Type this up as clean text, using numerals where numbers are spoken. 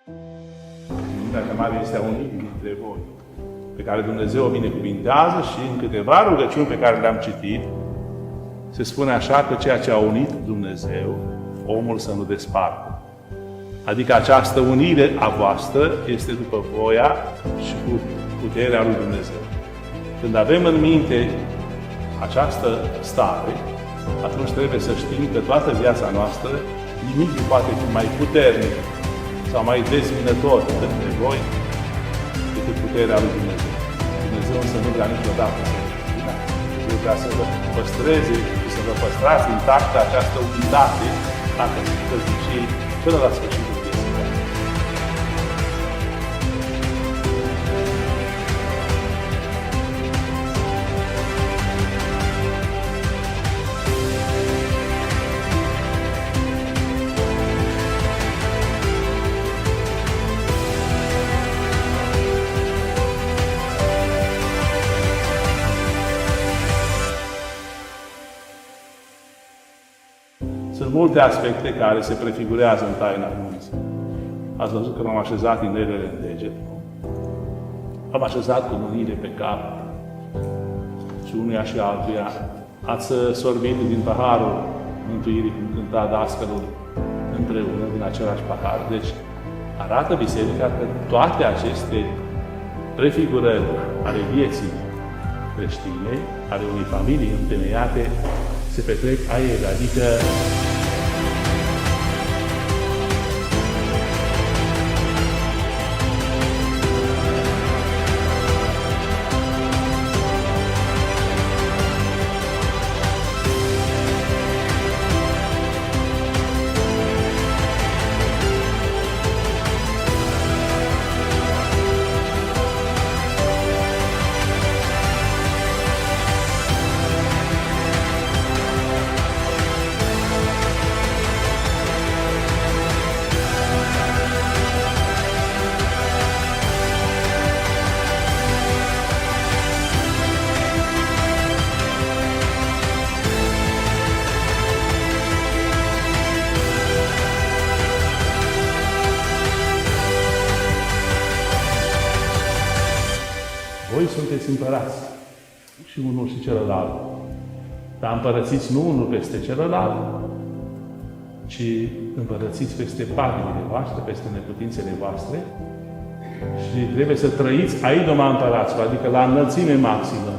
Minunea mare este a unirii dintre voi, pe care Dumnezeu o binecuvintează și în câteva rugăciuni pe care le-am citit, se spune așa că ceea ce a unit Dumnezeu, omul să nu despartă. Adică această unire a voastră este după voia și cu puterea lui Dumnezeu. Când avem în minte această stare, atunci trebuie să știm că toată viața noastră nimic nu poate fi mai puternic sau mai dezminător între voi decât puterea lui Dumnezeu. Dumnezeu însă nu vrea niciodată să vă terminați. Dumnezeu vrea să vă păstreze și să vă păstrați intactă această unitate, dacă se căsnicii, până la sfârșitul vieții voastre. Sunt multe aspecte care se prefigurează în taina nunții. Ați văzut că m-am așezat inelele în deget. Am așezat cununile pe cap și unuia și altuia. Ați sorbit din paharul mântuirii cum cânta dascălul împreună din același pahar. Deci arată Biserica că toate aceste prefigurări ale vieții creștine, ale unei familii întemeiate, se petrec aici, adică voi sunteți împărați, și unul și celălalt. Dar împărățiți nu unul peste celălalt, ci împărățiți peste patimile voastre, peste neputințele voastre și trebuie să trăiți aidomā împăraților, adică la înălțime maximă.